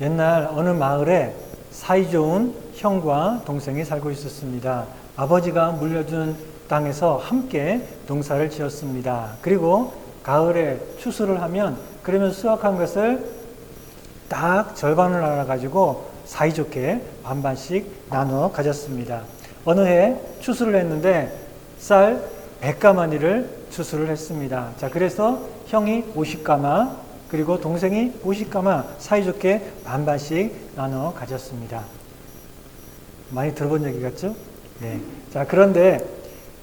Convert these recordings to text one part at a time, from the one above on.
옛날 어느 마을에 사이좋은 형과 동생이 살고 있었습니다. 아버지가 물려준 땅에서 함께 농사를 지었습니다. 그리고 가을에 추수를 하면 그러면 수확한 것을 딱 절반을 나눠가지고 사이좋게 반반씩 나눠 가졌습니다. 어느 해 추수를 했는데 쌀 100가마니를 추수를 했습니다. 자, 그래서 형이 50가마, 그리고 동생이 50가마 사이좋게 반반씩 나눠 가졌습니다. 많이 들어본 얘기 같죠? 네. 자, 그런데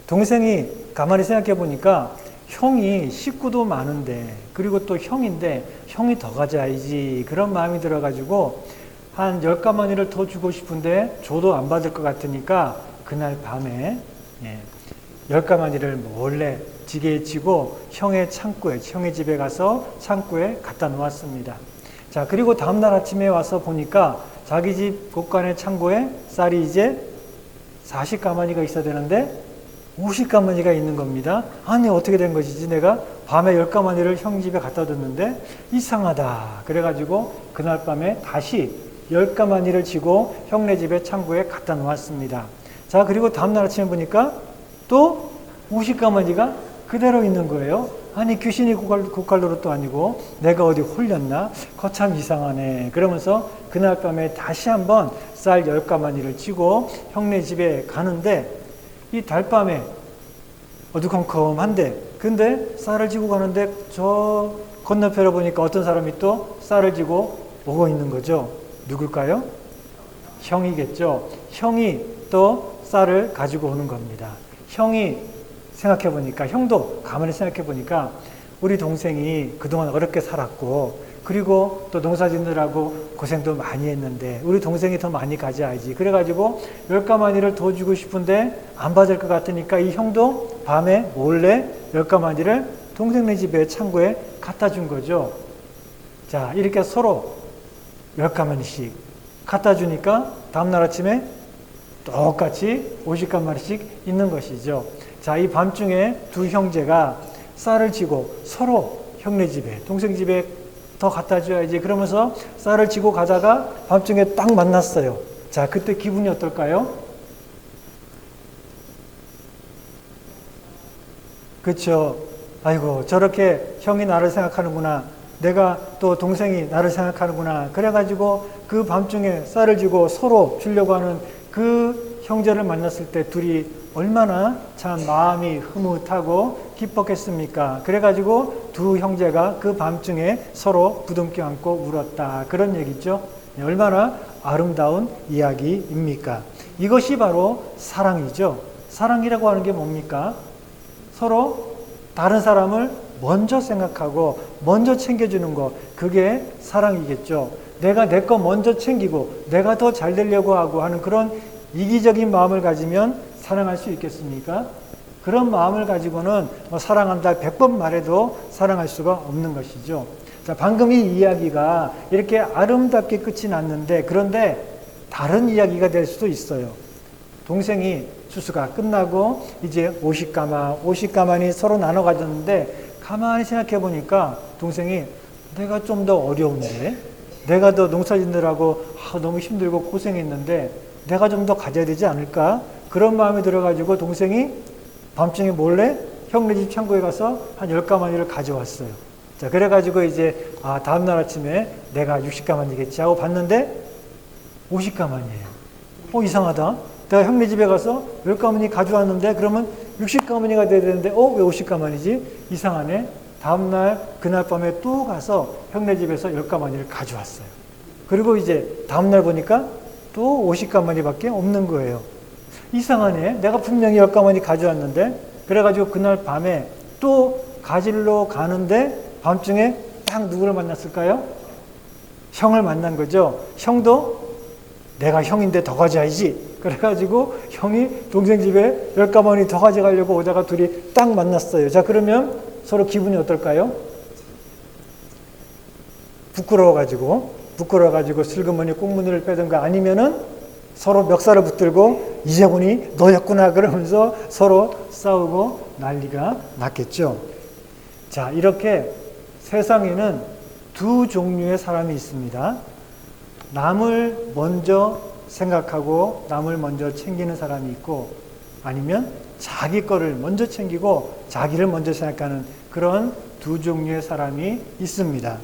동생이 가만히 생각해 보니까 형이 식구도 많은데, 그리고 또 형인데 형이 더 가져야지, 그런 마음이 들어가지고 한 10가마니를 더 주고 싶은데 줘도 안 받을 것 같으니까 그날 밤에 10가마니를 몰래 지게에 지고 형의 창고에, 형의 집에 가서 창고에 갖다 놓았습니다. 자, 그리고 다음날 아침에 와서 보니까 자기 집 곳간의 창고에 쌀이 이제 40가마니가 있어야 되는데 50가마니가 있는 겁니다. 아니, 어떻게 된 것이지? 내가 밤에 10가마니를 형 집에 갖다 뒀는데 이상하다. 그래가지고 그날 밤에 다시 10가마니를 지고 형네 집에 창고에 갖다 놓았습니다. 자, 그리고 다음날 아침에 보니까 또 50가마니가 그대로 있는 거예요. 아니, 귀신이 고칼로릇도 아니고 내가 어디 홀렸나? 거참 이상하네. 그러면서 그날 밤에 다시 한번 쌀 10가마니를 지고 형네 집에 가는데 이 달밤에 어두컴컴한데, 근데 쌀을 지고 가는데 저 건너편에 보니까 어떤 사람이 또 쌀을 지고 오고 있는 거죠. 누굴까요? 형이겠죠. 형이 또 쌀을 가지고 오는 겁니다. 형이 생각해 보니까, 형도 가만히 생각해 보니까 우리 동생이 그동안 어렵게 살았고, 그리고 또 농사 짓느라고 고생도 많이 했는데 우리 동생이 더 많이 가져야지. 그래가지고 10가마니를 더 주고 싶은데 안 받을 것 같으니까 이 형도 밤에 몰래 10가마니를 동생네 집에 창고에 갖다 준 거죠. 자, 이렇게 서로 10가마니씩 갖다 주니까 다음날 아침에 똑같이 50가마니씩 있는 것이죠. 자, 이 밤중에 두 형제가 쌀을 지고 서로 형네 집에, 동생 집에 더 갖다 줘야지 그러면서 쌀을 지고 가다가 밤중에 딱 만났어요. 자, 그때 기분이 어떨까요? 그렇죠. 아이고, 저렇게 형이 나를 생각하는구나. 내가 또 동생이 나를 생각하는구나. 그래가지고 그 밤중에 쌀을 지고 서로 주려고 하는 그 형제를 만났을 때 둘이 얼마나 참 마음이 흐뭇하고 기뻤겠습니까? 그래가지고 두 형제가 그 밤중에 서로 부둥켜 안고 울었다. 그런 얘기죠. 얼마나 아름다운 이야기입니까? 이것이 바로 사랑이죠. 사랑이라고 하는 게 뭡니까? 서로 다른 사람을 먼저 생각하고 먼저 챙겨주는 것, 그게 사랑이겠죠. 내가 내 거 먼저 챙기고 내가 더 잘 되려고 하고 하는 그런 이기적인 마음을 가지면 사랑할 수 있겠습니까? 그런 마음을 가지고는 사랑한다 100번 말해도 사랑할 수가 없는 것이죠. 자, 방금 이 이야기가 이렇게 아름답게 끝이 났는데, 그런데 다른 이야기가 될 수도 있어요. 동생이 추수가 끝나고 이제 50가마니 서로 나눠 가졌는데 가만히 생각해 보니까 동생이 내가 좀 더 어려운데, 내가 더 농사 짓느라고 너무 힘들고 고생했는데 내가 좀 더 가져야 되지 않을까? 그런 마음이 들어가지고 동생이 밤중에 몰래 형네 집 창고에 가서 한 10가마니를 가져왔어요. 자, 그래가지고 이제 다음날 아침에 내가 60가마니겠지 하고 봤는데 50가마니예요. 이상하다. 내가 형네 집에 가서 10가마니 가져왔는데 그러면 60가마니가 돼야 되는데 왜 50가마니지? 이상하네. 다음날 그날 밤에 또 가서 형네 집에서 10가마니를 가져왔어요. 그리고 이제 다음날 보니까 또 50가마니밖에 없는 거예요. 이상하네. 내가 분명히 10가마니 가져왔는데. 그래가지고 그날 밤에 또 가지러 가는데 밤중에 딱 누구를 만났을까요? 형을 만난 거죠. 형도 내가 형인데 더 가져야지. 그래가지고 형이 동생 집에 10가마니 더 가져가려고 오다가 둘이 딱 만났어요. 자, 그러면 서로 기분이 어떨까요? 부끄러워가지고 슬그머니 꽁무니를 빼든가, 아니면은 서로 멱살을 붙들고 이제 보니 너였구나 그러면서 서로 싸우고 난리가 났겠죠. 자, 이렇게 세상에는 두 종류의 사람이 있습니다. 남을 먼저 생각하고 남을 먼저 챙기는 사람이 있고 아니면 자기 거를 먼저 챙기고 자기를 먼저 생각하는 그런 두 종류의 사람이 있습니다.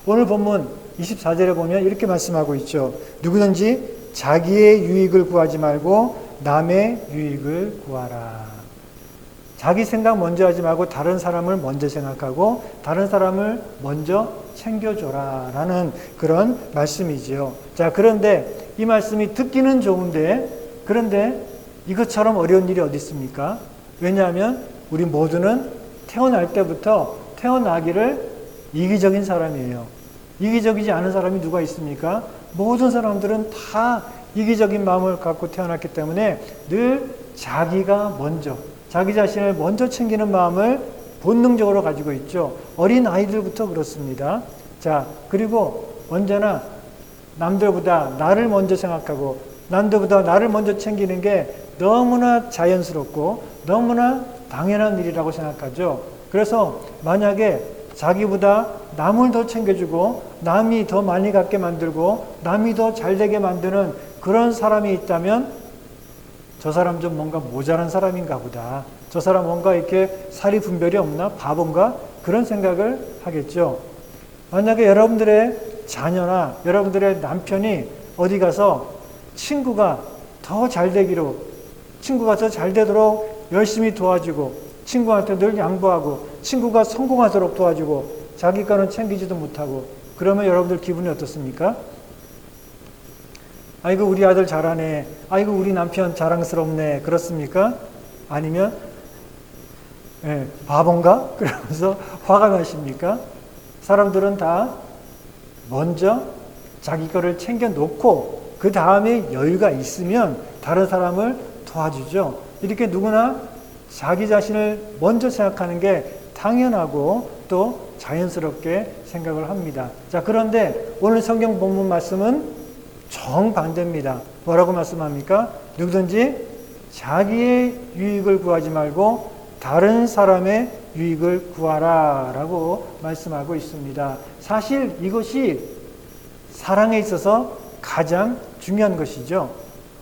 오늘 본문 24절에 보면 이렇게 말씀하고 있죠. 누구든지 자기의 유익을 구하지 말고 남의 유익을 구하라. 자기 생각 먼저 하지 말고 다른 사람을 먼저 생각하고 다른 사람을 먼저 챙겨줘라 라는 그런 말씀이지요. 자, 그런데 이 말씀이 듣기는 좋은데 그런데 이것처럼 어려운 일이 어디 있습니까? 왜냐하면 우리 모두는 태어날 때부터 태어나기를 이기적인 사람이에요. 이기적이지 않은 사람이 누가 있습니까? 모든 사람들은 다 이기적인 마음을 갖고 태어났기 때문에 늘 자기가 먼저 자기 자신을 먼저 챙기는 마음을 본능적으로 가지고 있죠. 어린 아이들부터 그렇습니다. 자, 그리고 언제나 남들보다 나를 먼저 생각하고 남들보다 나를 먼저 챙기는 게 너무나 자연스럽고 너무나 당연한 일이라고 생각하죠. 그래서 만약에 자기보다 남을 더 챙겨주고 남이 더 많이 갖게 만들고 남이 더 잘되게 만드는 그런 사람이 있다면 저 사람 좀 뭔가 모자란 사람인가 보다. 저 사람 뭔가 이렇게 사리 분별이 없나? 바본가? 그런 생각을 하겠죠. 만약에 여러분들의 자녀나 여러분들의 남편이 어디 가서 친구가 더 잘되기로 친구가 더 잘되도록 열심히 도와주고 친구한테 늘 양보하고 친구가 성공하도록 도와주고 자기 거는 챙기지도 못하고 그러면 여러분들 기분이 어떻습니까? 아이고 우리 아들 잘하네. 아이고 우리 남편 자랑스럽네. 그렇습니까? 아니면 바본가? 그러면서 화가 나십니까? 사람들은 다 먼저 자기 거를 챙겨놓고 그 다음에 여유가 있으면 다른 사람을 도와주죠. 이렇게 누구나 자기 자신을 먼저 생각하는 게 당연하고 또 자연스럽게 생각을 합니다. 자, 그런데 오늘 성경 본문 말씀은 정반대입니다. 뭐라고 말씀합니까? 누구든지 자기의 유익을 구하지 말고 다른 사람의 유익을 구하라 라고 말씀하고 있습니다. 사실 이것이 사랑에 있어서 가장 중요한 것이죠.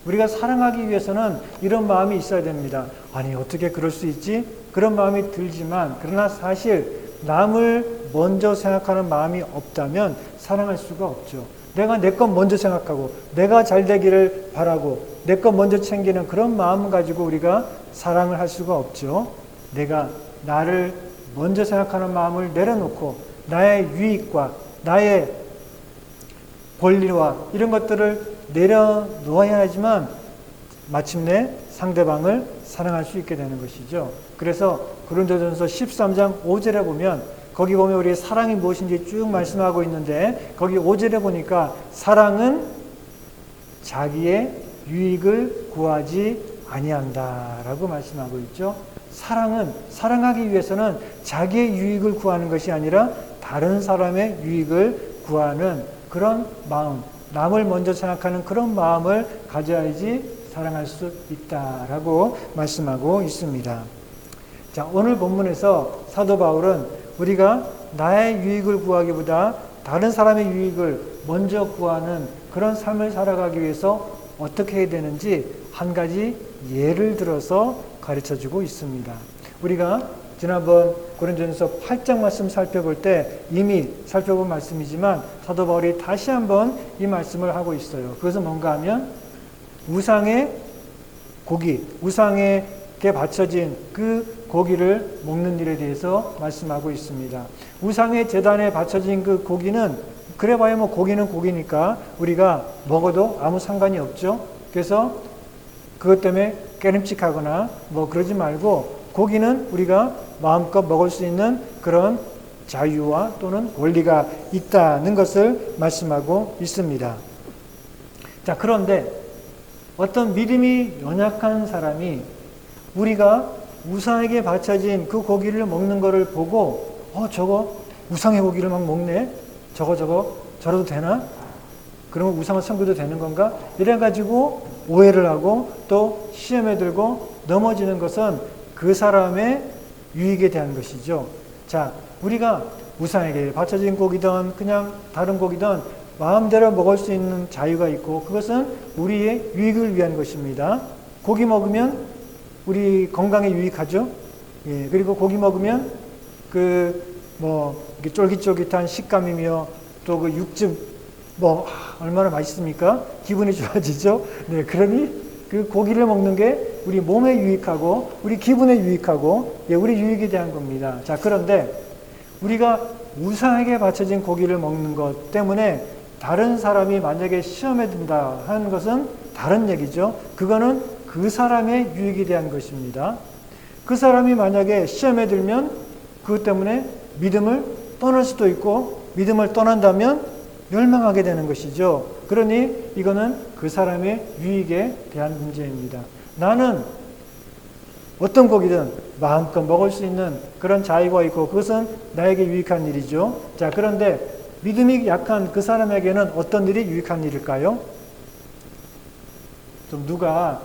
우리가 사랑하기 위해서는 이런 마음이 있어야 됩니다. 아니 어떻게 그럴 수 있지? 그런 마음이 들지만 그러나 사실 남을 먼저 생각하는 마음이 없다면 사랑할 수가 없죠. 내가 내 것 먼저 생각하고 내가 잘 되기를 바라고 내 것 먼저 챙기는 그런 마음 가지고 우리가 사랑을 할 수가 없죠. 내가 나를 먼저 생각하는 마음을 내려놓고 나의 유익과 나의 권리와 이런 것들을 내려놓아야 하지만 마침내 상대방을 사랑할 수 있게 되는 것이죠. 그래서 고린도전서 13장 5절에 보면 거기 보면 우리 사랑이 무엇인지 쭉 말씀하고 있는데 거기 5절에 보니까 사랑은 자기의 유익을 구하지 아니한다라고 말씀하고 있죠. 사랑은 사랑하기 위해서는 자기의 유익을 구하는 것이 아니라 다른 사람의 유익을 구하는 그런 마음, 남을 먼저 생각하는 그런 마음을 가져야지 사랑할 수 있다라고 말씀하고 있습니다. 자, 오늘 본문에서 사도 바울은 우리가 나의 유익을 구하기보다 다른 사람의 유익을 먼저 구하는 그런 삶을 살아가기 위해서 어떻게 해야 되는지 한 가지 예를 들어서 가르쳐주고 있습니다. 우리가 지난번 고린도전서 8장 말씀 살펴볼 때 이미 살펴본 말씀이지만 사도 바울이 다시 한번 이 말씀을 하고 있어요. 그것은 뭔가 하면 우상의 고기, 우상에게 바쳐진 그 고기를 먹는 일에 대해서 말씀하고 있습니다. 우상의 제단에 바쳐진 그 고기는 그래봐야 뭐 고기는 고기니까 우리가 먹어도 아무 상관이 없죠. 그래서 그것 때문에 깨름칙하거나 뭐 그러지 말고 고기는 우리가 마음껏 먹을 수 있는 그런 자유와 또는 권리가 있다는 것을 말씀하고 있습니다. 자, 그런데 어떤 믿음이 연약한 사람이 우리가 우상에게 바쳐진 그 고기를 먹는 것을 보고 저거 우상의 고기를 막 먹네? 저거 저러도 되나? 그러면 우상을 섬겨도 되는 건가? 이래가지고 오해를 하고 또 시험에 들고 넘어지는 것은 그 사람의 유익에 대한 것이죠. 자, 우리가 우상에게 바쳐진 고기든 그냥 다른 고기든 마음대로 먹을 수 있는 자유가 있고 그것은 우리의 유익을 위한 것입니다. 고기 먹으면 우리 건강에 유익하죠. 예, 그리고 고기 먹으면 이렇게 쫄깃쫄깃한 식감이며 또 그 육즙 얼마나 맛있습니까? 기분이 좋아지죠. 네, 그러니 그 고기를 먹는 게 우리 몸에 유익하고 우리 기분에 유익하고 예, 우리 유익에 대한 겁니다. 자, 그런데 우리가 우상에게 바쳐진 고기를 먹는 것 때문에 다른 사람이 만약에 시험에 든다 하는 것은 다른 얘기죠. 그거는 그 사람의 유익에 대한 것입니다. 그 사람이 만약에 시험에 들면 그것 때문에 믿음을 떠날 수도 있고 믿음을 떠난다면 멸망하게 되는 것이죠. 그러니 이거는 그 사람의 유익에 대한 문제입니다. 나는 어떤 고기든 마음껏 먹을 수 있는 그런 자유가 있고 그것은 나에게 유익한 일이죠. 자, 그런데 믿음이 약한 그 사람에게는 어떤 일이 유익한 일일까요? 좀 누가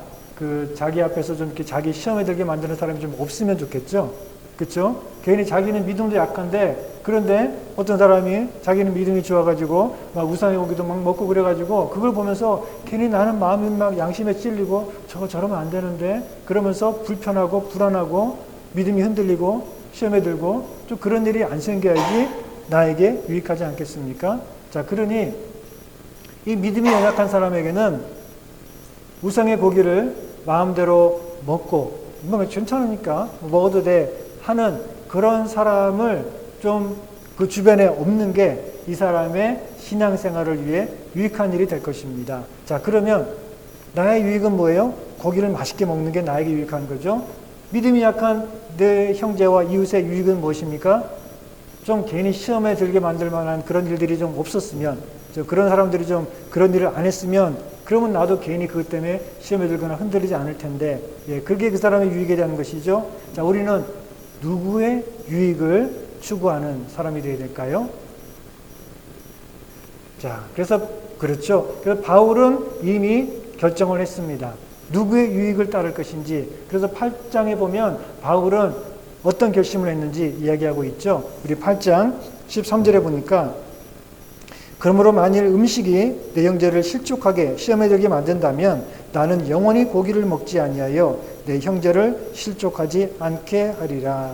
자기 앞에서 좀 이렇게 자기 시험에 들게 만드는 사람이 좀 없으면 좋겠죠. 그렇죠? 괜히 자기는 믿음도 약한데 그런데 어떤 사람이 자기는 믿음이 좋아가지고 막 우상의 고기도 막 먹고 그래가지고 그걸 보면서 괜히 나는 마음이 막 양심에 찔리고 저러면 안 되는데 그러면서 불편하고 불안하고 믿음이 흔들리고 시험에 들고 좀 그런 일이 안 생겨야지 나에게 유익하지 않겠습니까? 자, 그러니 이 믿음이 연약한 사람에게는 우상의 고기를 마음대로 먹고 뭐 괜찮으니까 먹어도 돼 하는 그런 사람을 좀 그 주변에 없는 게 이 사람의 신앙생활을 위해 유익한 일이 될 것입니다. 자, 그러면 나의 유익은 뭐예요? 고기를 맛있게 먹는 게 나에게 유익한 거죠. 믿음이 약한 내 형제와 이웃의 유익은 무엇입니까? 좀 괜히 시험에 들게 만들 만한 그런 일들이 좀 없었으면, 그런 사람들이 좀 그런 일을 안 했으면 그러면 나도 괜히 그것 때문에 시험에 들거나 흔들리지 않을 텐데, 예, 그게 그 사람의 유익에 대한 것이죠. 자, 우리는 누구의 유익을 추구하는 사람이 되어야 될까요? 자, 그래서 그렇죠. 그래서 바울은 이미 결정을 했습니다. 누구의 유익을 따를 것인지. 그래서 8장에 보면 바울은 어떤 결심을 했는지 이야기하고 있죠. 우리 8장 13절에 보니까 그러므로 만일 음식이 내 형제를 실족하게 시험에 들게 만든다면 나는 영원히 고기를 먹지 아니하여 내 형제를 실족하지 않게 하리라.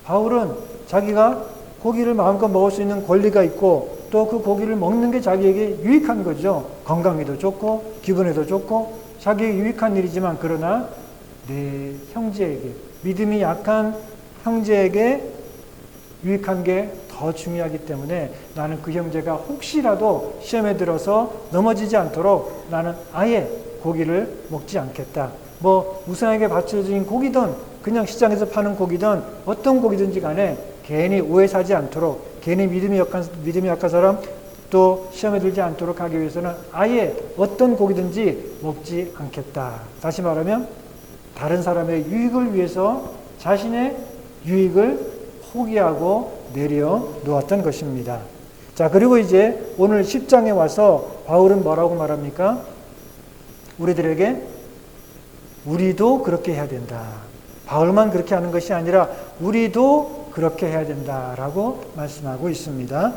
바울은 자기가 고기를 마음껏 먹을 수 있는 권리가 있고 또 그 고기를 먹는 게 자기에게 유익한 거죠. 건강에도 좋고 기분에도 좋고 자기에게 유익한 일이지만 그러나 내 형제에게 믿음이 약한 형제에게 유익한 게 더 중요하기 때문에 나는 그 형제가 혹시라도 시험에 들어서 넘어지지 않도록 나는 아예 고기를 먹지 않겠다. 뭐 우상에게 바쳐진 고기든 그냥 시장에서 파는 고기든 어떤 고기든지 간에 괜히 오해 사지 않도록 괜히 믿음이 약한 사람 또 시험에 들지 않도록 하기 위해서는 아예 어떤 고기든지 먹지 않겠다. 다시 말하면 다른 사람의 유익을 위해서 자신의 유익을 포기하고 내려놓았던 것입니다. 자, 그리고 이제 오늘 10장에 와서 바울은 뭐라고 말합니까? 우리들에게 우리도 그렇게 해야 된다. 바울만 그렇게 하는 것이 아니라 우리도 그렇게 해야 된다라고 말씀하고 있습니다.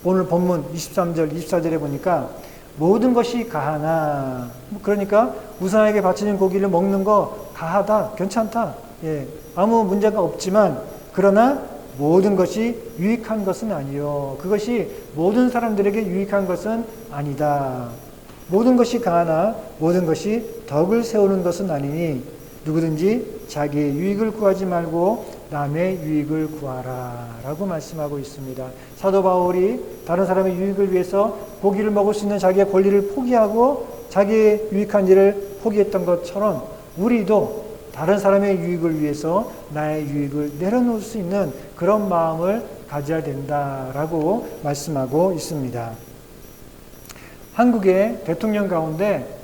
오늘 본문 23절, 24절에 보니까 모든 것이 가하나, 그러니까 우상에게 바쳐진 고기를 먹는 거 가하다, 괜찮다, 예, 아무 문제가 없지만 그러나 모든 것이 유익한 것은 아니요. 그것이 모든 사람들에게 유익한 것은 아니다. 모든 것이 가하나 모든 것이 덕을 세우는 것은 아니니 누구든지 자기의 유익을 구하지 말고 남의 유익을 구하라 라고 말씀하고 있습니다. 사도 바울이 다른 사람의 유익을 위해서 고기를 먹을 수 있는 자기의 권리를 포기하고 자기의 유익한 일을 포기했던 것처럼 우리도 다른 사람의 유익을 위해서 나의 유익을 내려놓을 수 있는 그런 마음을 가져야 된다라고 말씀하고 있습니다. 한국의 대통령 가운데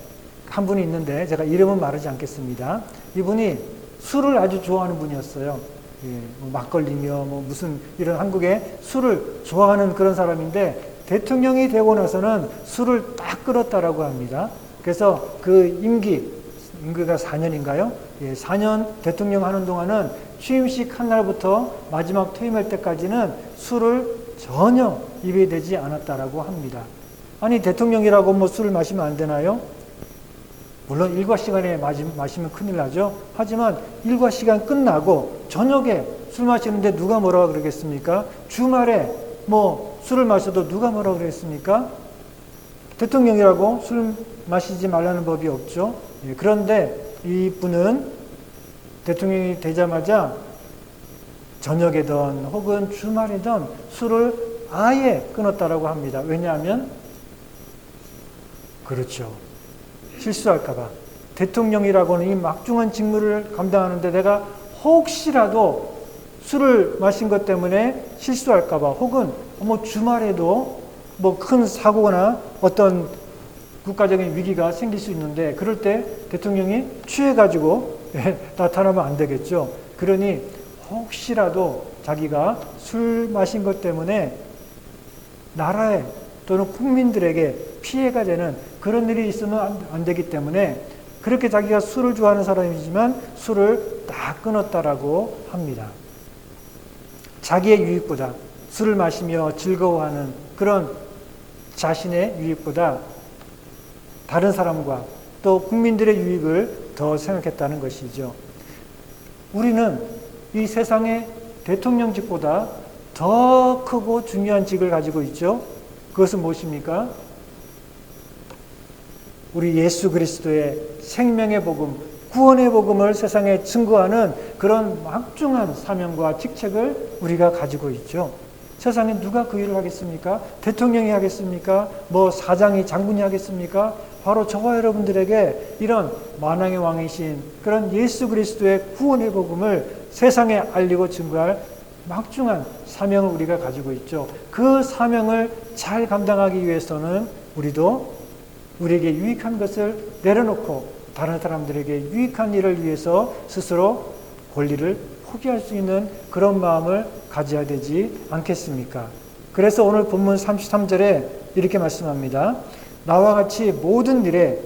한 분이 있는데 제가 이름은 말하지 않겠습니다. 이분이 술을 아주 좋아하는 분이었어요. 예, 뭐 막걸리며 뭐 무슨 이런 한국의 술을 좋아하는 그런 사람인데 대통령이 되고 나서는 술을 딱 끊었다라고 합니다. 그래서 그 임기가 4년인가요? 예, 4년 대통령 하는 동안은 취임식 한 날부터 마지막 퇴임할 때까지는 술을 전혀 입에 대지 않았다라고 합니다. 아니 대통령이라고 뭐 술을 마시면 안 되나요? 물론 일과 시간에 마시면 큰일 나죠. 하지만 일과 시간 끝나고 저녁에 술 마시는데 누가 뭐라고 그러겠습니까? 주말에 뭐 술을 마셔도 누가 뭐라고 그러겠습니까? 대통령이라고 술 마시지 말라는 법이 없죠. 예, 그런데 이분은 대통령이 되자마자 저녁에든 혹은 주말이든 술을 아예 끊었다라고 합니다. 왜냐하면 그렇죠. 실수할까봐. 대통령이라고는 이 막중한 직무를 감당하는데 내가 혹시라도 술을 마신 것 때문에 실수할까봐 혹은 뭐 주말에도 뭐 큰 사고나 어떤 국가적인 위기가 생길 수 있는데 그럴 때 대통령이 취해가지고 나타나면 안 되겠죠. 그러니 혹시라도 자기가 술 마신 것 때문에 나라에 또는 국민들에게 피해가 되는 그런 일이 있으면 안 되기 때문에 그렇게 자기가 술을 좋아하는 사람이지만 술을 딱 끊었다라고 합니다. 자기의 유익보다 술을 마시며 즐거워하는 그런 자신의 유익보다 다른 사람과 또 국민들의 유익을 더 생각했다는 것이죠. 우리는 이 세상의 대통령직보다 더 크고 중요한 직을 가지고 있죠. 그것은 무엇입니까? 우리 예수 그리스도의 생명의 복음, 구원의 복음을 세상에 증거하는 그런 막중한 사명과 직책을 우리가 가지고 있죠. 세상에 누가 그 일을 하겠습니까? 대통령이 하겠습니까? 뭐 사장이, 장군이 하겠습니까? 바로 저와 여러분들에게 이런 만왕의 왕이신 그런 예수 그리스도의 구원의 복음을 세상에 알리고 증거할 막중한 사명을 우리가 가지고 있죠. 그 사명을 잘 감당하기 위해서는 우리에게 유익한 것을 내려놓고 다른 사람들에게 유익한 일을 위해서 스스로 권리를 포기할 수 있는 그런 마음을 가져야 되지 않겠습니까? 그래서 오늘 본문 33절에 이렇게 말씀합니다. 나와 같이 모든 일에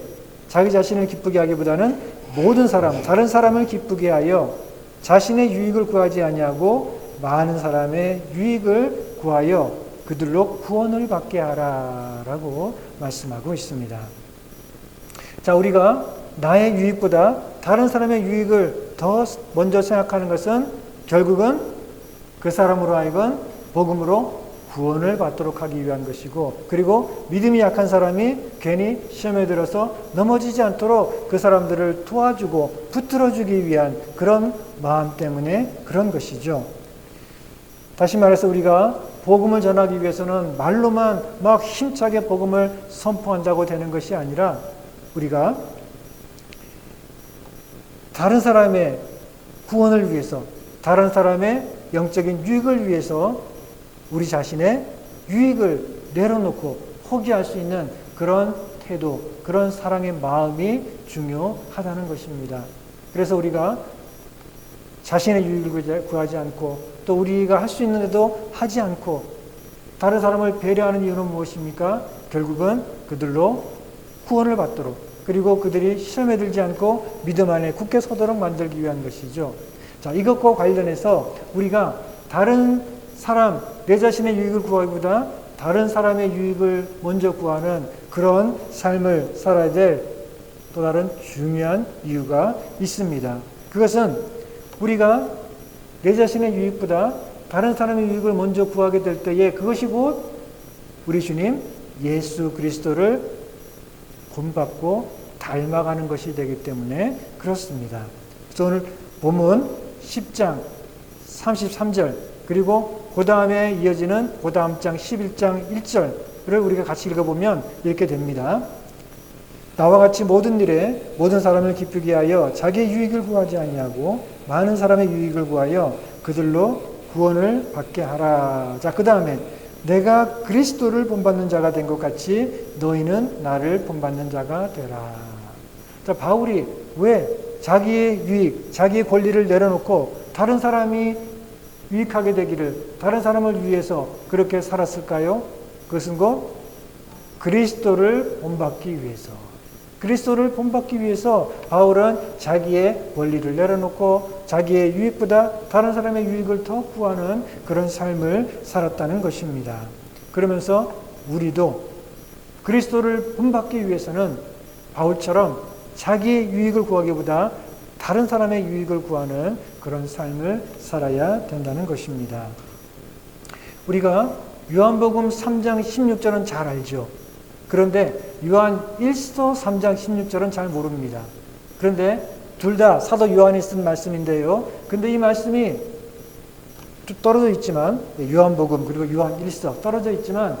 자기 자신을 기쁘게 하기보다는 모든 사람, 다른 사람을 기쁘게 하여 자신의 유익을 구하지 아니하고 많은 사람의 유익을 구하여 그들로 구원을 받게 하라라고 말씀하고 있습니다. 자, 우리가 나의 유익보다 다른 사람의 유익을 더 먼저 생각하는 것은 결국은 그 사람으로 하여금 복음으로 구원을 받도록 하기 위한 것이고, 그리고 믿음이 약한 사람이 괜히 시험에 들어서 넘어지지 않도록 그 사람들을 도와주고 붙들어주기 위한 그런 마음 때문에 그런 것이죠. 다시 말해서 우리가 복음을 전하기 위해서는 말로만 막 힘차게 복음을 선포한다고 되는 것이 아니라 우리가 다른 사람의 구원을 위해서, 다른 사람의 영적인 유익을 위해서 우리 자신의 유익을 내려놓고 포기할 수 있는 그런 태도, 그런 사랑의 마음이 중요하다는 것입니다. 그래서 우리가 자신의 유익을 구하지 않고 또 우리가 할 수 있는데도 하지 않고 다른 사람을 배려하는 이유는 무엇입니까? 결국은 그들로 구원을 받도록, 그리고 그들이 시험에 들지 않고 믿음 안에 굳게 서도록 만들기 위한 것이죠. 자, 이것과 관련해서 우리가 다른 사람, 내 자신의 유익을 구하기보다 다른 사람의 유익을 먼저 구하는 그런 삶을 살아야 될 또 다른 중요한 이유가 있습니다. 그것은 우리가 내 자신의 유익보다 다른 사람의 유익을 먼저 구하게 될 때에 그것이 곧 우리 주님 예수 그리스도를 본받고 닮아가는 것이 되기 때문에 그렇습니다. 그래서 오늘 본문 10장 33절 그리고 그 다음에 이어지는 그 다음 장 11장 1절을 우리가 같이 읽어보면 이렇게 됩니다. 나와 같이 모든 일에 모든 사람을 기쁘게 하여 자기의 유익을 구하지 아니하고 많은 사람의 유익을 구하여 그들로 구원을 받게 하라. 자, 그 다음에 내가 그리스도를 본받는 자가 된 것 같이 너희는 나를 본받는 자가 되라. 자, 바울이 왜 자기의 유익, 자기의 권리를 내려놓고 다른 사람이 유익하게 되기를, 다른 사람을 위해서 그렇게 살았을까요? 그것은 곧 그리스도를 본받기 위해서. 그리스도를 본받기 위해서 바울은 자기의 권리를 내려놓고 자기의 유익보다 다른 사람의 유익을 더 구하는 그런 삶을 살았다는 것입니다. 그러면서 우리도 그리스도를 본받기 위해서는 바울처럼 자기의 유익을 구하기보다 다른 사람의 유익을 구하는 그런 삶을 살아야 된다는 것입니다. 우리가 요한복음 3장 16절은 잘 알죠. 그런데 요한 1서 3장 16절은 잘 모릅니다. 그런데 둘 다 사도 요한이 쓴 말씀인데요. 근데 이 말씀이 떨어져 있지만, 요한복음 그리고 요한 1서 떨어져 있지만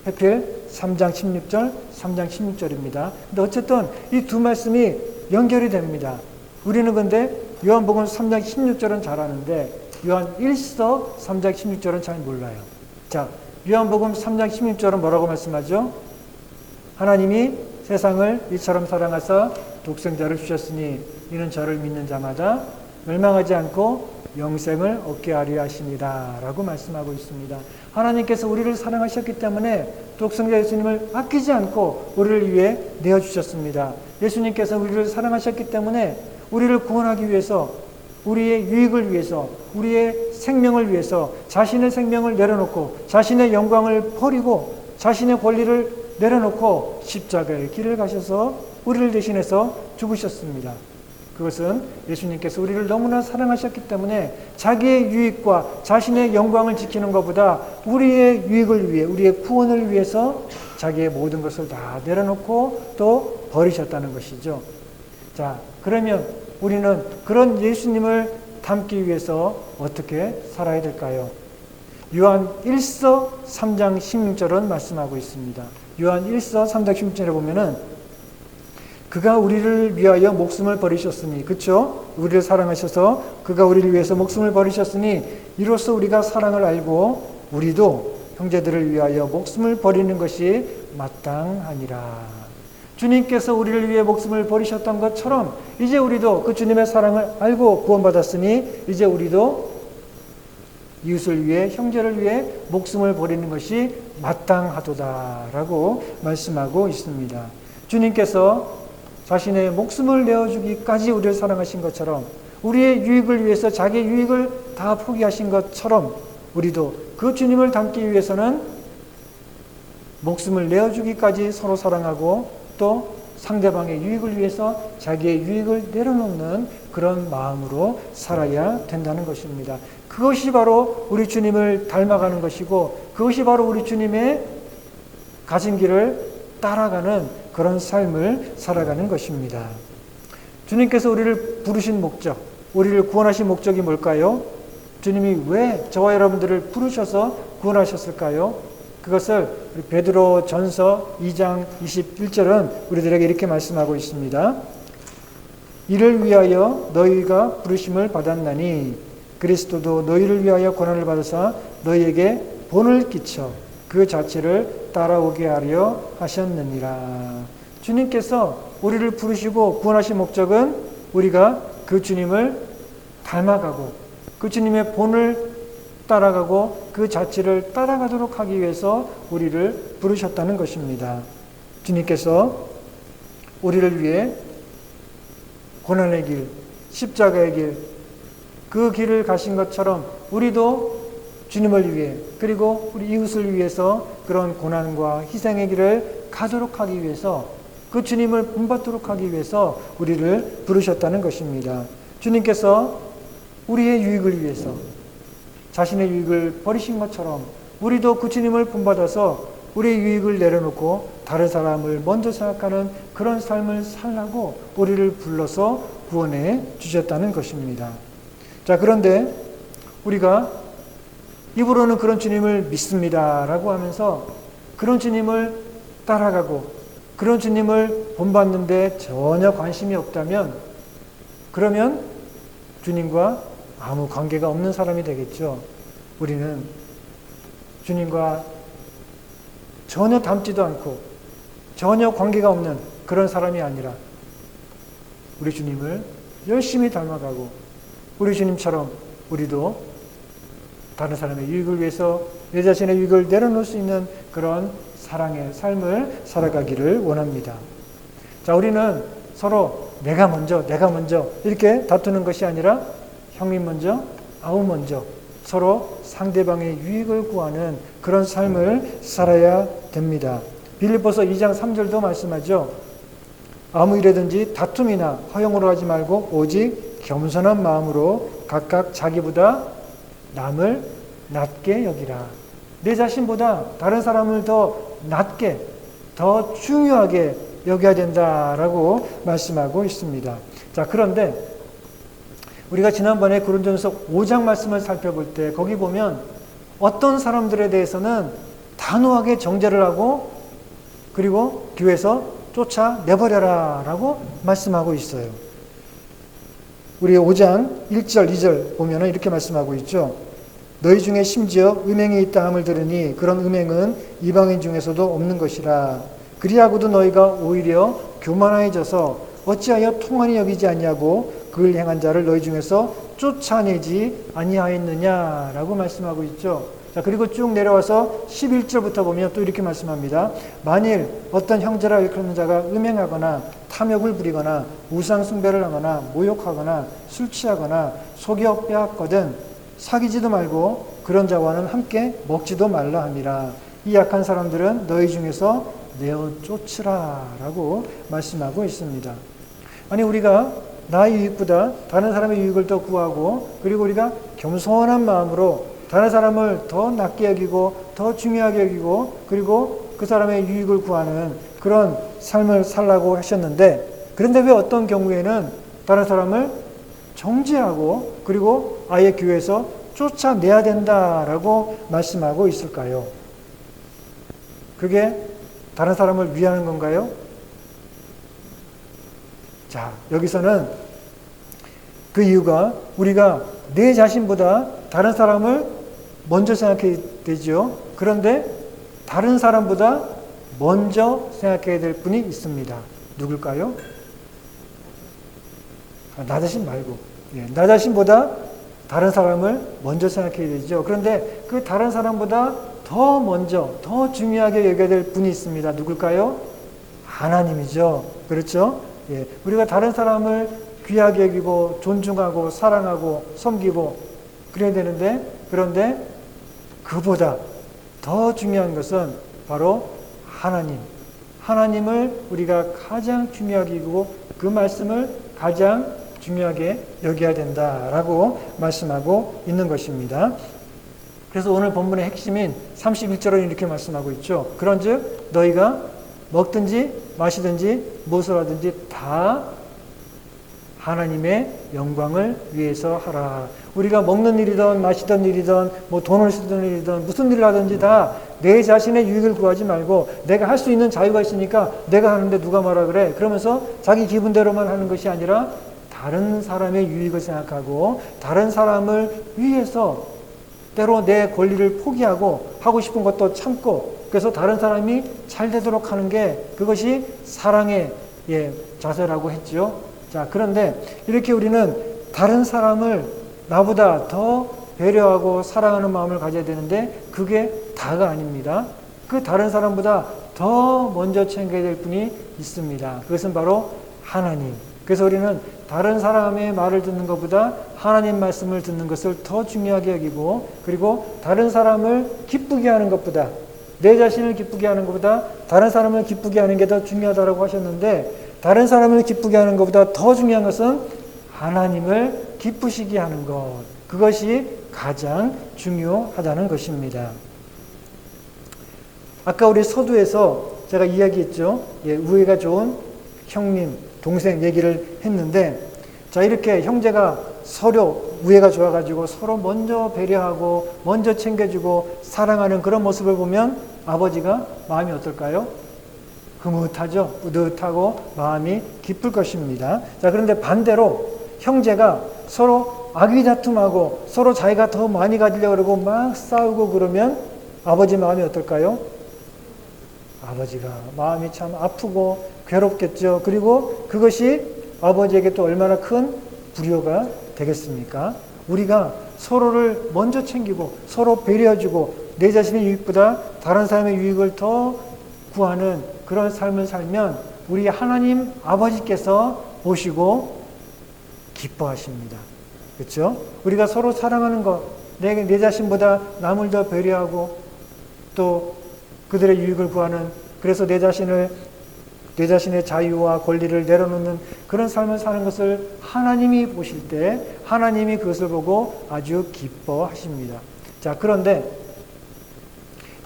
하필 3장 16절, 3장 16절입니다. 근데 어쨌든 이 두 말씀이 연결이 됩니다. 우리는 근데 요한복음 3장 16절은 잘 아는데 요한 1서 3장 16절은 잘 몰라요. 자, 요한복음 3장 16절은 뭐라고 말씀하죠? 하나님이 세상을 이처럼 사랑하사 독생자를 주셨으니 이는 저를 믿는 자마다 멸망하지 않고 영생을 얻게 하려 하십니다. 라고 말씀하고 있습니다. 하나님께서 우리를 사랑하셨기 때문에 독생자 예수님을 아끼지 않고 우리를 위해 내어주셨습니다. 예수님께서 우리를 사랑하셨기 때문에 우리를 구원하기 위해서, 우리의 유익을 위해서, 우리의 생명을 위해서 자신의 생명을 내려놓고 자신의 영광을 버리고 자신의 권리를 내려놓고 십자가의 길을 가셔서 우리를 대신해서 죽으셨습니다. 그것은 예수님께서 우리를 너무나 사랑하셨기 때문에 자기의 유익과 자신의 영광을 지키는 것보다 우리의 유익을 위해, 우리의 구원을 위해서 자기의 모든 것을 다 내려놓고 또 버리셨다는 것이죠. 자, 그러면 우리는 그런 예수님을 닮기 위해서 어떻게 살아야 될까요? 요한 1서 3장 16절은 말씀하고 있습니다. 요한 1서 3장 16절에 보면은 그가 우리를 위하여 목숨을 버리셨으니, 그렇죠? 우리를 사랑하셔서 그가 우리를 위해서 목숨을 버리셨으니 이로써 우리가 사랑을 알고 우리도 형제들을 위하여 목숨을 버리는 것이 마땅하니라. 주님께서 우리를 위해 목숨을 버리셨던 것처럼 이제 우리도 그 주님의 사랑을 알고 구원받았으니 이제 우리도 이웃을 위해, 형제를 위해 목숨을 버리는 것이 마땅하도다라고 말씀하고 있습니다. 주님께서 자신의 목숨을 내어주기까지 우리를 사랑하신 것처럼, 우리의 유익을 위해서 자기의 유익을 다 포기하신 것처럼 우리도 그 주님을 닮기 위해서는 목숨을 내어주기까지 서로 사랑하고 또 상대방의 유익을 위해서 자기의 유익을 내려놓는 그런 마음으로 살아야 된다는 것입니다. 그것이 바로 우리 주님을 닮아가는 것이고 그것이 바로 우리 주님의 가진 길을 따라가는 그런 삶을 살아가는 것입니다. 주님께서 우리를 부르신 목적, 우리를 구원하신 목적이 뭘까요? 주님이 왜 저와 여러분들을 부르셔서 구원하셨을까요? 그것을 베드로 전서 2장 21절은 우리들에게 이렇게 말씀하고 있습니다. 이를 위하여 너희가 부르심을 받았나니 그리스도도 너희를 위하여 고난을 받으사 너희에게 본을 끼쳐 그 자체를 따라오게 하려 하셨느니라. 주님께서 우리를 부르시고 구원하신 목적은 우리가 그 주님을 닮아가고 그 주님의 본을 따라가고 그 자체를 따라가도록 하기 위해서 우리를 부르셨다는 것입니다. 주님께서 우리를 위해 고난의 길, 십자가의 길, 그 길을 가신 것처럼 우리도 주님을 위해 그리고 우리 이웃을 위해서 그런 고난과 희생의 길을 가도록 하기 위해서 그 주님을 본받도록 하기 위해서 우리를 부르셨다는 것입니다. 주님께서 우리의 유익을 위해서 자신의 유익을 버리신 것처럼 우리도 그 주님을 본받아서 우리의 유익을 내려놓고 다른 사람을 먼저 생각하는 그런 삶을 살라고 우리를 불러서 구원해 주셨다는 것입니다. 자, 그런데 우리가 입으로는 그런 주님을 믿습니다라고 하면서 그런 주님을 따라가고 그런 주님을 본받는데 전혀 관심이 없다면 그러면 주님과 아무 관계가 없는 사람이 되겠죠. 우리는 주님과 전혀 닮지도 않고 전혀 관계가 없는 그런 사람이 아니라 우리 주님을 열심히 닮아가고 우리 주님처럼 우리도 다른 사람의 유익을 위해서 내 자신의 유익을 내려놓을 수 있는 그런 사랑의 삶을 살아가기를 원합니다. 자, 우리는 서로 내가 먼저 이렇게 다투는 것이 아니라 형님 먼저, 아우 먼저 서로 상대방의 유익을 구하는 그런 삶을 살아야 됩니다. 빌립보서 2장 3절도 말씀하죠. 아무 일에든지 다툼이나 허용으로 하지 말고 오직 겸손한 마음으로 각각 자기보다 남을 낮게 여기라. 내 자신보다 다른 사람을 더 낮게, 더 중요하게 여겨야 된다라고 말씀하고 있습니다. 자, 그런데 우리가 지난번에 고린도전서 5장 말씀을 살펴볼 때 거기 보면 어떤 사람들에 대해서는 단호하게 정죄를 하고 그리고 교회에서 쫓아내버려라 라고 말씀하고 있어요. 우리 5장 1절 2절 보면 이렇게 말씀하고 있죠. 너희 중에 심지어 음행이 있다 함을 들으니 그런 음행은 이방인 중에서도 없는 것이라. 그리하고도 너희가 오히려 교만해져서 어찌하여 통한이 여기지 아니하고 그를 행한 자를 너희 중에서 쫓아내지 아니하였느냐라고 말씀하고 있죠. 자, 그리고 쭉 내려와서 11절부터 보면 또 이렇게 말씀합니다. 만일 어떤 형제라 일컫는 자가 음행하거나 탐욕을 부리거나 우상 숭배를 하거나 모욕하거나 술 취하거나 속여 빼앗거든 사귀지도 말고 그런 자와는 함께 먹지도 말라 함이라. 이 약한 사람들은 너희 중에서 내어 쫓으라 라고 말씀하고 있습니다. 아니, 우리가 나의 유익보다 다른 사람의 유익을 더 구하고 그리고 우리가 겸손한 마음으로 다른 사람을 더 낮게 여기고 더 중요하게 여기고 그리고 그 사람의 유익을 구하는 그런 삶을 살라고 하셨는데, 그런데 왜 어떤 경우에는 다른 사람을 정죄하고 그리고 아예 교회에서 쫓아내야 된다라고 말씀하고 있을까요? 그게 다른 사람을 위하는 건가요? 자, 여기서는 그 이유가 우리가 내 자신보다 다른 사람을 먼저 생각해야 되죠. 그런데 다른 사람보다 먼저 생각해야 될 분이 있습니다. 누굴까요? 나 자신 말고. 나 자신보다 다른 사람을 먼저 생각해야 되죠. 그런데 그 다른 사람보다 더 먼저, 더 중요하게 여겨야 될 분이 있습니다. 누굴까요? 하나님이죠. 그렇죠? 우리가 다른 사람을 귀하게 여기고 존중하고 사랑하고 섬기고 그래야 되는데, 그런데 그보다 더 중요한 것은 바로 하나님. 하나님을 우리가 가장 중요하게 여기고 그 말씀을 가장 중요하게 여겨야 된다라고 말씀하고 있는 것입니다. 그래서 오늘 본문의 핵심인 31절은 이렇게 말씀하고 있죠. 그런즉 너희가 먹든지 마시든지 무엇을 하든지 다 하나님의 영광을 위해서 하라. 우리가 먹는 일이든 마시던 일이든 뭐 돈을 쓰던 일이든 무슨 일을 하든지 다 내 자신의 유익을 구하지 말고 내가 할 수 있는 자유가 있으니까 내가 하는데 누가 뭐라 그래? 그러면서 자기 기분대로만 하는 것이 아니라 다른 사람의 유익을 생각하고 다른 사람을 위해서 때로 내 권리를 포기하고 하고 싶은 것도 참고 그래서 다른 사람이 잘 되도록 하는 게 그것이 사랑의 자세라고 했죠. 자, 그런데 이렇게 우리는 다른 사람을 나보다 더 배려하고 사랑하는 마음을 가져야 되는데 그게 다가 아닙니다. 그 다른 사람보다 더 먼저 챙겨야 될 분이 있습니다. 그것은 바로 하나님. 그래서 우리는 다른 사람의 말을 듣는 것보다 하나님 말씀을 듣는 것을 더 중요하게 여기고 그리고 다른 사람을 기쁘게 하는 것보다 내 자신을 기쁘게 하는 것보다 다른 사람을 기쁘게 하는 게 더 중요하다고 하셨는데 다른 사람을 기쁘게 하는 것보다 더 중요한 것은 하나님을 기쁘시게 하는 것. 그것이 가장 중요하다는 것입니다. 아까 우리 서두에서 제가 이야기했죠. 우애가 좋은 형님, 동생 얘기를 했는데 자, 이렇게 형제가 서로 우애가 좋아가지고 서로 먼저 배려하고 먼저 챙겨주고 사랑하는 그런 모습을 보면 아버지가 마음이 어떨까요? 흐뭇하죠. 뿌듯하고 마음이 기쁠 것입니다. 자, 그런데 반대로 형제가 서로 악의다툼하고 서로 자기가 더 많이 가지려고 그러고 막 싸우고 그러면 아버지 마음이 어떨까요? 아버지가 마음이 참 아프고 괴롭겠죠. 그리고 그것이 아버지에게 또 얼마나 큰 불효가 되겠습니까? 우리가 서로를 먼저 챙기고 서로 배려해주고 내 자신의 유익보다 다른 사람의 유익을 더 구하는 그런 삶을 살면 우리 하나님 아버지께서 보시고 기뻐하십니다. 그렇죠? 우리가 서로 사랑하는 것, 내 자신보다 남을 더 배려하고 또 그들의 유익을 구하는 그래서 내 자신의 자유와 권리를 내려놓는 그런 삶을 사는 것을 하나님이 보실 때 하나님이 그것을 보고 아주 기뻐하십니다. 자, 그런데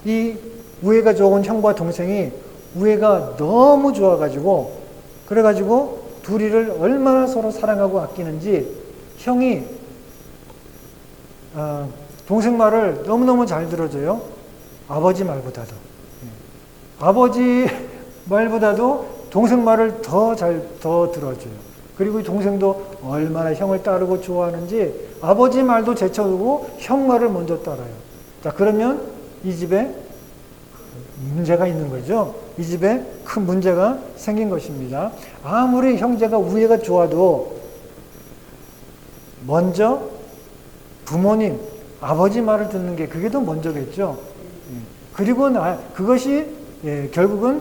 이 우애가 좋은 형과 동생이 우애가 너무 좋아가지고 그래가지고 둘이를 얼마나 서로 사랑하고 아끼는지 형이 동생 말을 너무너무 잘 들어줘요. 아버지 말보다도. 아버지 말보다도 동생 말을 더 들어줘요. 그리고 이 동생도 얼마나 형을 따르고 좋아하는지 아버지 말도 제쳐두고 형 말을 먼저 따라요. 자, 그러면 이 집에 문제가 있는 거죠. 이 집에 큰 문제가 생긴 것입니다. 아무리 형제가 우애가 좋아도 먼저 부모님, 아버지 말을 듣는 게 그게 더 먼저겠죠. 그리고 그것이 결국은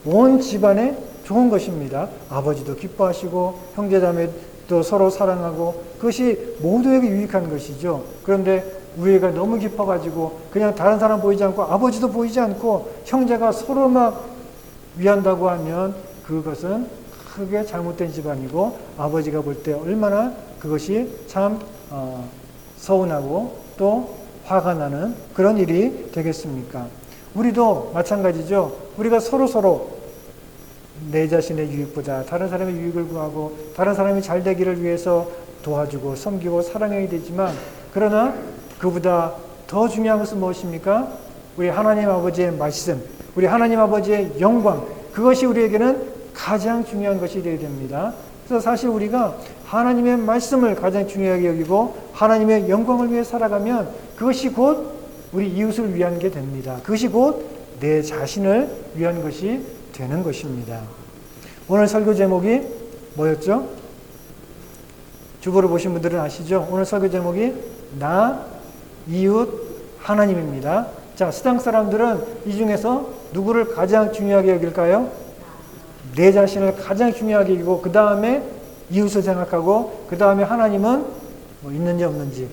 온 집안에 좋은 것입니다. 아버지도 기뻐하시고 형제자매도 서로 사랑하고 그것이 모두에게 유익한 것이죠. 그런데 우애가 너무 깊어가지고 그냥 다른 사람 보이지 않고 아버지도 보이지 않고 형제가 서로 막 위한다고 하면 그것은 크게 잘못된 집안이고 아버지가 볼 때 얼마나 그것이 참 서운하고 또 화가 나는 그런 일이 되겠습니까? 우리도 마찬가지죠. 우리가 서로 내 자신의 유익보다 다른 사람의 유익을 구하고 다른 사람이 잘 되기를 위해서 도와주고 섬기고 사랑해야 되지만 그러나 그보다 더 중요한 것은 무엇입니까? 우리 하나님 아버지의 말씀, 우리 하나님 아버지의 영광, 그것이 우리에게는 가장 중요한 것이 되어야 됩니다. 그래서 사실 우리가 하나님의 말씀을 가장 중요하게 여기고 하나님의 영광을 위해 살아가면 그것이 곧 우리 이웃을 위한 게 됩니다. 그것이 곧 내 자신을 위한 것이 되는 것입니다. 오늘 설교 제목이 뭐였죠? 주보를 보신 분들은 아시죠? 오늘 설교 제목이 나, 이웃, 하나님입니다. 자, 세상 사람들은 이 중에서 누구를 가장 중요하게 여길까요? 내 자신을 가장 중요하게 여기고 그 다음에 이웃을 생각하고 그 다음에 하나님은 뭐 있는지 없는지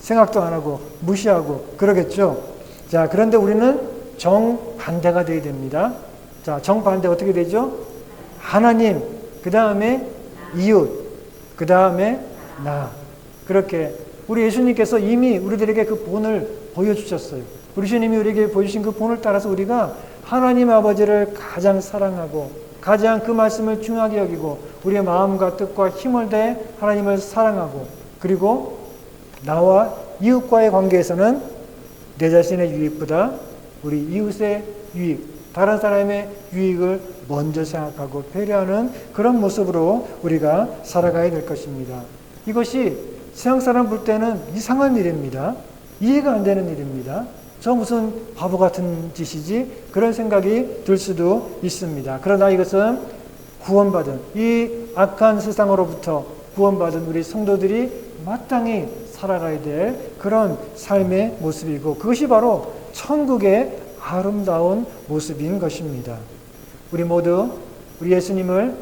생각도 안 하고 무시하고 그러겠죠. 자, 그런데 우리는 정반대가 되어야 됩니다. 자, 정반대 어떻게 되죠? 하나님, 그 다음에 이웃, 그 다음에 나. 그렇게 우리 예수님께서 이미 우리들에게 그 본을 보여주셨어요. 우리 주님이 우리에게 보여주신 그 본을 따라서 우리가 하나님 아버지를 가장 사랑하고 가장 그 말씀을 중요하게 여기고 우리의 마음과 뜻과 힘을 다해 하나님을 사랑하고 그리고 나와 이웃과의 관계에서는 내 자신의 유익보다 우리 이웃의 유익, 다른 사람의 유익을 먼저 생각하고 배려하는 그런 모습으로 우리가 살아가야 될 것입니다. 이것이 세상 사람 볼 때는 이상한 일입니다. 이해가 안 되는 일입니다. 저 무슨 바보 같은 짓이지? 그런 생각이 들 수도 있습니다. 그러나 이것은 구원받은 이 악한 세상으로부터 구원받은 우리 성도들이 마땅히 살아가야 될 그런 삶의 모습이고 그것이 바로 천국의 아름다운 모습인 것입니다. 우리 모두 우리 예수님을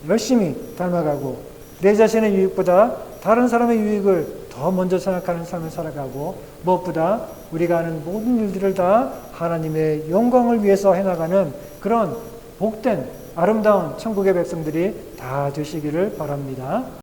열심히 닮아가고 내 자신의 유익보다 다른 사람의 유익을 더 먼저 생각하는 삶을 살아가고 무엇보다 우리가 하는 모든 일들을 다 하나님의 영광을 위해서 해나가는 그런 복된 아름다운 천국의 백성들이 다 되시기를 바랍니다.